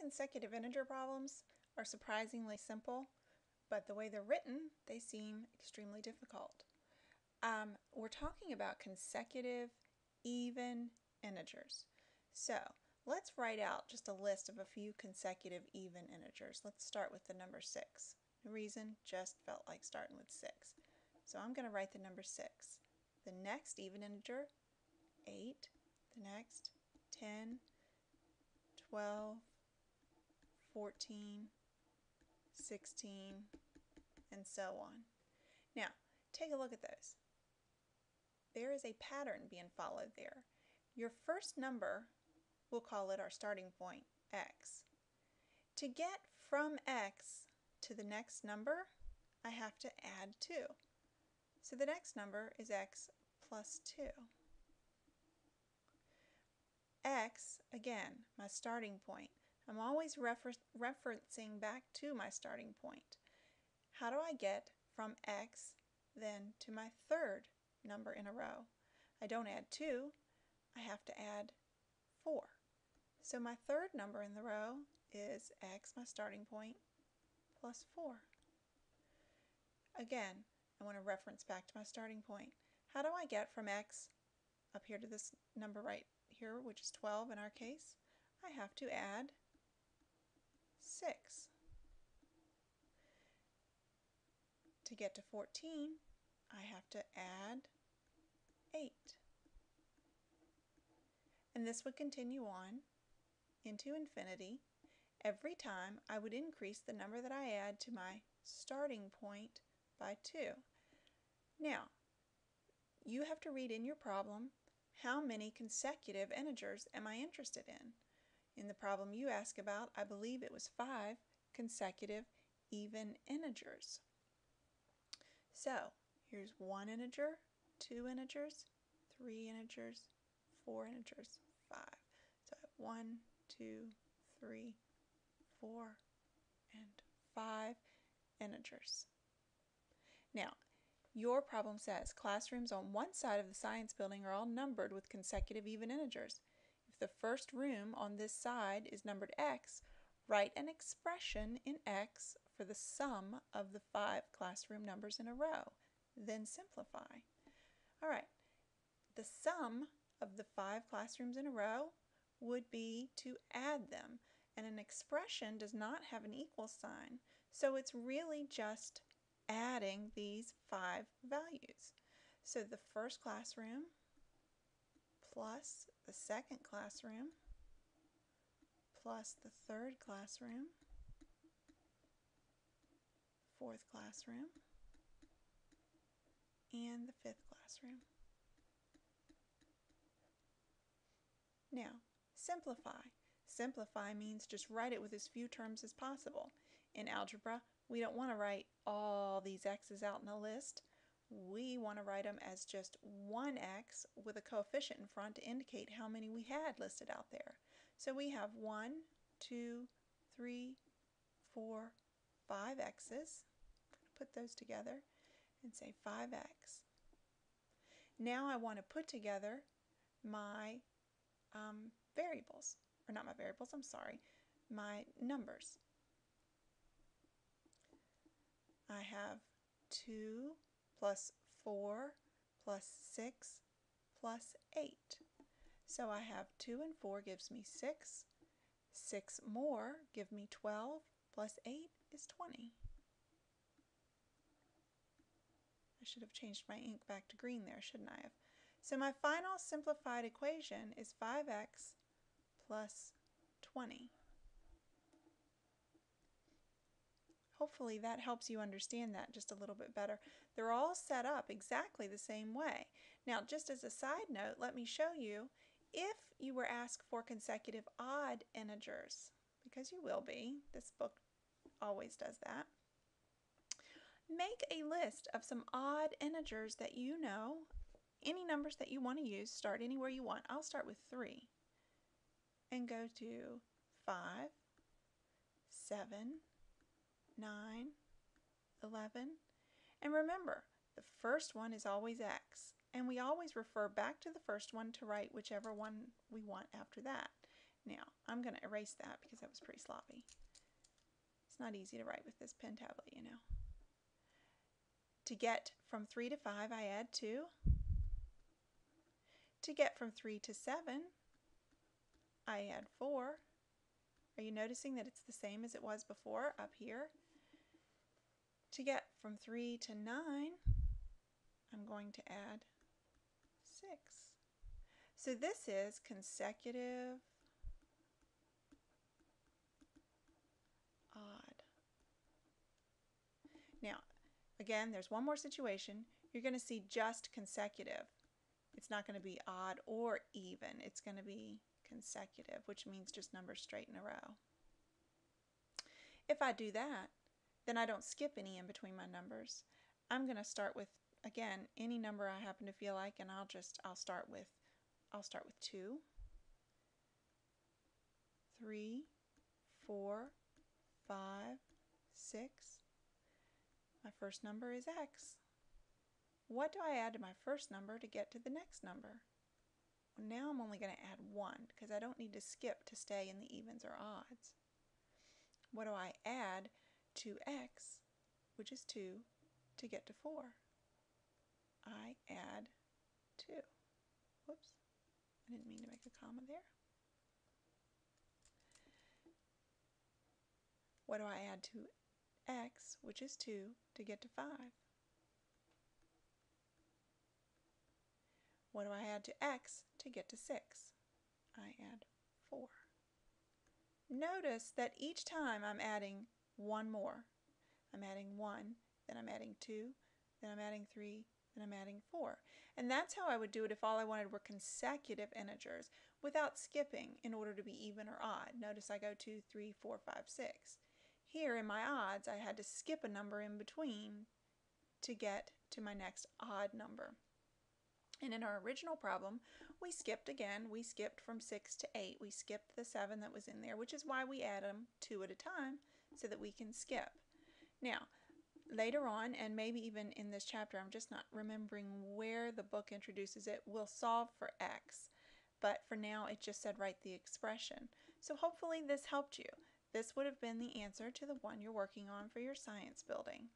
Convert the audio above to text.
consecutive integer problems are surprisingly simple, but the way they're written, they seem extremely difficult. We're talking about consecutive even integers. So let's write out just a list of a few consecutive even integers. Let's start with the number 6. The reason just felt like starting with 6. So I'm going to write the number 6. The next even integer, 8. The next, 10, 12, 14, 16, and so on. Now, take a look at those. There is a pattern being followed there. Your first number, we'll call it our starting point, x. To get from x to the next number, I have to add 2. So the next number is x plus 2. X, again, my starting point. I'm always referencing back to my starting point. How do I get from x then to my third number in a row? I don't add 2, I have to add 4. So my third number in the row is x, my starting point, plus 4. Again, I want to reference back to my starting point. How do I get from x up here to this number right here, which is 12 in our case? I have to add 6. To get to 14, I have to add 8. And this would continue on into infinity. Every time I would increase the number that I add to my starting point by 2. Now, you have to read in your problem, how many consecutive integers am I interested in? In the problem you ask about, I believe it was 5 consecutive even integers. So, here's 1 integer, 2 integers, 3 integers, 4 integers, 5. So I have 1, 2, 3, 4, and 5 integers. Now, your problem says classrooms on one side of the science building are all numbered with consecutive even integers. If the first room on this side is numbered x, write an expression in x for the sum of the 5 classroom numbers in a row. Then simplify. All right, the sum of the 5 classrooms in a row would be to add them. And an expression does not have an equal sign, so it's really just adding these 5 values. So the first classroom plus the second classroom plus the third classroom, fourth classroom, and the fifth classroom. Now, simplify. Simplify means just write it with as few terms as possible. In algebra, we don't want to write all these x's out in a list. We want to write them as just one x with a coefficient in front to indicate how many we had listed out there. So we have 1, 2, 3, 4, 5 x's. Put those together and say 5x. Now I want to put together my variables. Or not my variables, I'm sorry, my numbers. I have 2 plus 4 plus 6 plus 8. So I have 2 and 4 gives me 6. 6 more give me 12 plus 8 is 20. I should have changed my ink back to green there, shouldn't I have? So my final simplified equation is 5x plus 20. Hopefully that helps you understand that just a little bit better. They're all set up exactly the same way. Now, just as a side note, let me show you if you were asked for consecutive odd integers, because you will be, this book always does that. Make a list of some odd integers that you know, any numbers that you want to use, start anywhere you want. I'll start with 3 and go to 5, 7, 9, 11, and remember, the first one is always x, and we always refer back to the first one to write whichever one we want after that. Now, I'm going to erase that because that was pretty sloppy. It's not easy to write with this pen tablet, you know. To get from 3 to 5, I add 2. To get from 3 to 7, I add 4. Are you noticing that it's the same as it was before up here? To get from 3 to 9, I'm going to add 6. So this is consecutive odd. Now, again, there's one more situation. You're going to see just consecutive. It's not going to be odd or even. It's going to be consecutive, which means just numbers straight in a row. If I do that, then I don't skip any in between my numbers. I'm going to start with, again, any number I happen to feel like, and I'll start with 2, 3, 4, 5, 6. My first number is X. What do I add to my first number to get to the next number? Well, now I'm only going to add 1 because I don't need to skip to stay in the evens or odds. What do I add to X, which is 2, to get to 4? I add 2. Whoops, I didn't mean to make a comma there. What do I add to X, which is 2, to get to 5? What do I add to X to get to 6? I add 4. Notice that each time I'm adding 1 more. I'm adding 1, then I'm adding 2, then I'm adding 3, then I'm adding 4. And that's how I would do it if all I wanted were consecutive integers without skipping in order to be even or odd. Notice I go 2, 3, 4, 5, 6. Here in my odds, I had to skip a number in between to get to my next odd number. And in our original problem, we skipped again. We skipped from 6 to 8. We skipped the 7 that was in there, which is why we add them 2 at a time so that we can skip. Now, later on, and maybe even in this chapter, I'm just not remembering where the book introduces it, we'll solve for X. But for now, it just said write the expression. So hopefully this helped you. This would have been the answer to the one you're working on for your science building.